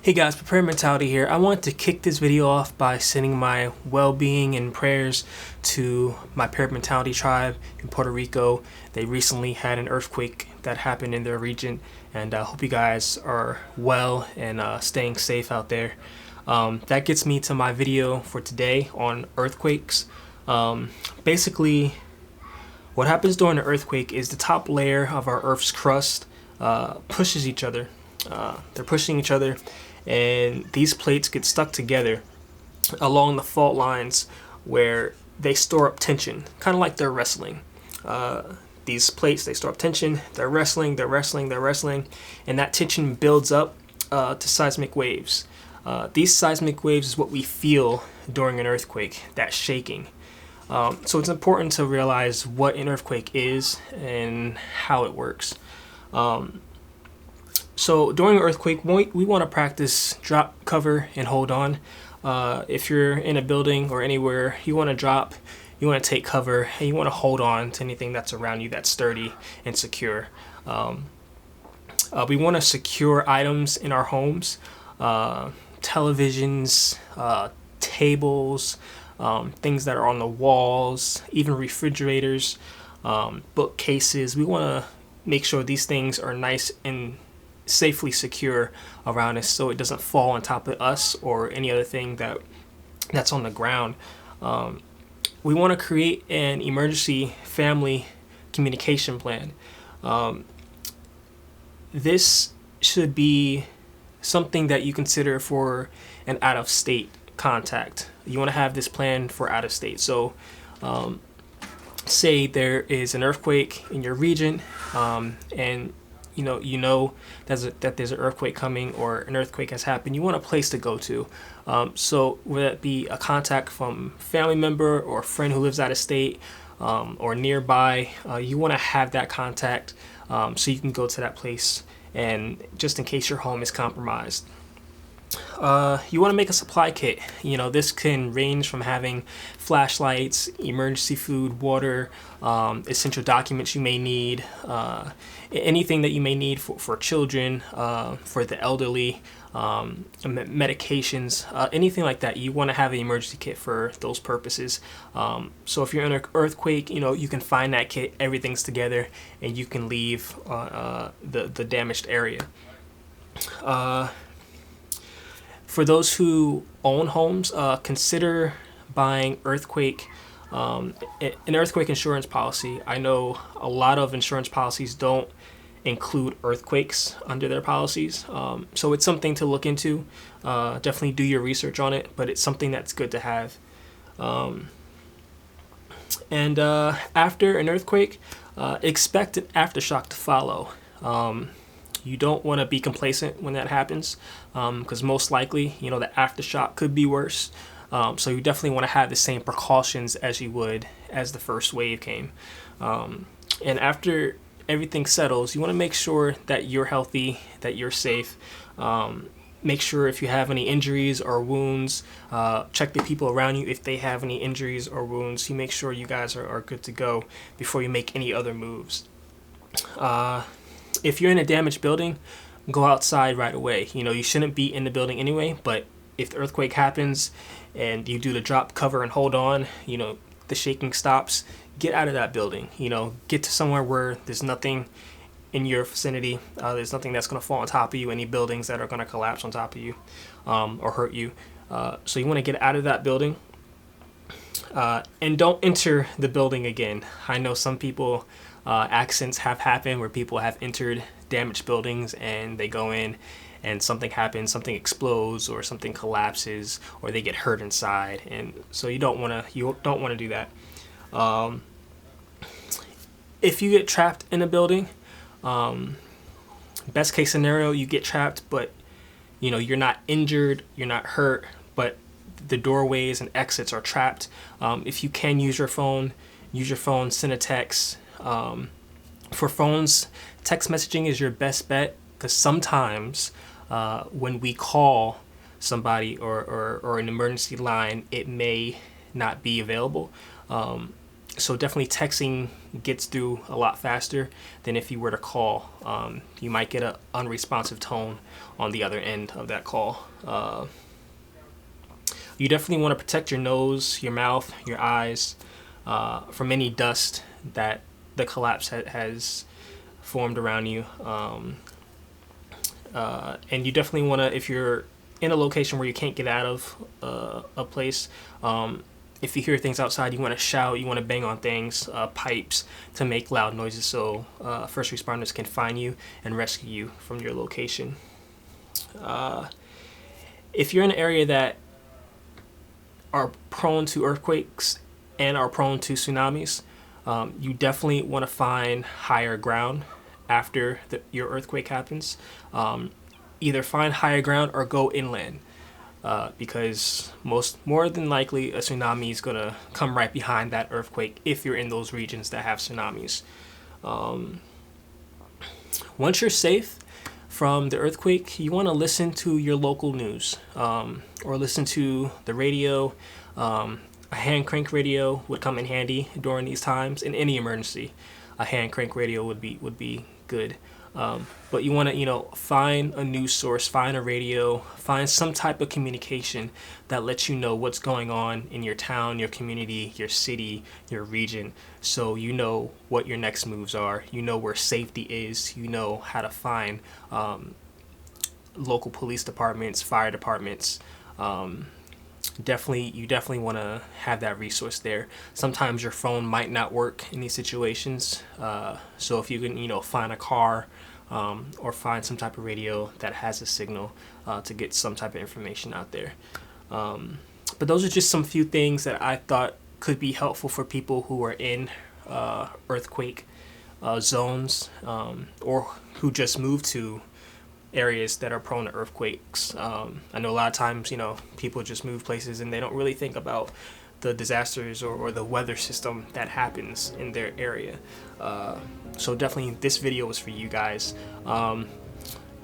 Hey guys, Prepare Mentality here. I want to kick this video off by sending my well-being and prayers to my Prepare Mentality tribe in Puerto Rico. They recently had an earthquake that happened in their region, and I hope you guys are well and staying safe out there. That gets me to my video for today on earthquakes. Basically, what happens during an earthquake is the top layer of our Earth's crust pushes each other. They're pushing each other, and these plates get stuck together along the fault lines where they store up tension, kind of like they're wrestling. These plates, they store up tension, they're wrestling, and that tension builds up to seismic waves. These seismic waves is what we feel during an earthquake, that shaking. So it's important to realize what an earthquake is and how it works. So during an earthquake, we want to practice drop, cover, and hold on. If you're in a building or anywhere, you want to drop, you want to take cover, and you want to hold on to anything that's around you that's sturdy and secure. We want to secure items in our homes, televisions, tables, things that are on the walls, even refrigerators, bookcases. We want to make sure these things are nice and safely secure around us so it doesn't fall on top of us or any other thing that's on the ground. We want to create an emergency family communication plan. This should be something that you consider for an out-of-state contact. You want to have this plan for out-of-state. So say there is an earthquake in your region, and you know that there's an earthquake coming or an earthquake has happened. You want a place to go to. So whether it be a contact from a family member or a friend who lives out of state or nearby, you want to have that contact so you can go to that place, and just in case your home is compromised. You want to make a supply kit. This can range from having flashlights, emergency food, water, essential documents you may need, anything that you may need for children, for the elderly, medications, anything like that. You want to have an emergency kit for those purposes. So if you're in an earthquake, you can find that kit, everything's together, and you can leave the damaged area. For those who own homes, consider buying an earthquake insurance policy. I know a lot of insurance policies don't include earthquakes under their policies, so it's something to look into. Definitely do your research on it, but it's something that's good to have. And after an earthquake, expect an aftershock to follow. You don't want to be complacent when that happens, because most likely, the aftershock could be worse. So you definitely want to have the same precautions as you would as the first wave came. And after everything settles, you want to make sure that you're healthy, that you're safe. Make sure if you have any injuries or wounds, check the people around you if they have any injuries or wounds. You make sure you guys are good to go before you make any other moves. If you're in a damaged building, go outside right away. You shouldn't be in the building anyway, but if the earthquake happens and you do the drop, cover, and hold on, the shaking stops, get out of that building. Get to somewhere where there's nothing in your vicinity. There's nothing that's going to fall on top of you, any buildings that are going to collapse on top of you or hurt you. So you want to get out of that building. And don't enter the building again. I know some people, accidents have happened where people have entered damaged buildings and they go in and something happens, something explodes or something collapses or they get hurt inside, and so you don't want to do that. If you get trapped in a building, best case scenario, you get trapped, but you're not injured, you're not hurt, but the doorways and exits are trapped. If you can use your phone, send a text. For phones, text messaging is your best bet, because sometimes when we call somebody or an emergency line, it may not be available. So definitely texting gets through a lot faster than if you were to call. You might get an unresponsive tone on the other end of that call. You definitely want to protect your nose, your mouth, your eyes from any dust that the collapse has formed around you. And you definitely want to, if you're in a location where you can't get out of a place, if you hear things outside, you want to shout, you want to bang on things, pipes, to make loud noises so first responders can find you and rescue you from your location. If you're in an area that are prone to earthquakes and are prone to tsunamis, you definitely want to find higher ground after your earthquake happens. Either find higher ground or go inland, because more than likely a tsunami is going to come right behind that earthquake if you're in those regions that have tsunamis. Once you're safe from the earthquake, you want to listen to your local news, or listen to the radio. A hand crank radio would come in handy during these times. In any emergency, a hand crank radio would be good. But you want to, find a news source, find a radio, find some type of communication that lets you know what's going on in your town, your community, your city, your region, so you know what your next moves are. You know where safety is. You know how to find local police departments, fire departments. You definitely want to have that resource there. Sometimes your phone might not work in these situations, so if you can find a car, or find some type of radio that has a signal to get some type of information out there. But those are just some few things that I thought could be helpful for people who are in earthquake zones, or who just moved to areas that are prone to earthquakes. I know a lot of times, people just move places and they don't really think about the disasters or the weather system that happens in their area. So definitely this video was for you guys.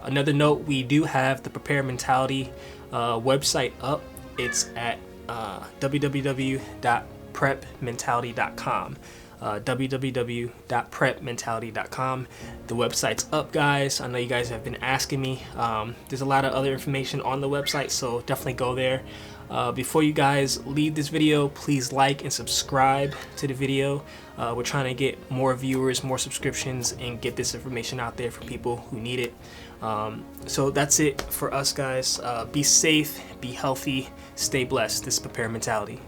Another note, we do have the Prepare Mentality website up. It's at www.prepmentality.com. www.prepmentality.com. The website's up, guys. I know you guys have been asking me. There's a lot of other information on the website, so definitely go there. Before you guys leave this video, please like and subscribe to the video. We're trying to get more viewers, more subscriptions, and get this information out there for people who need it. So that's it for us, guys. Be safe, be healthy, stay blessed. This is Prepare Mentality.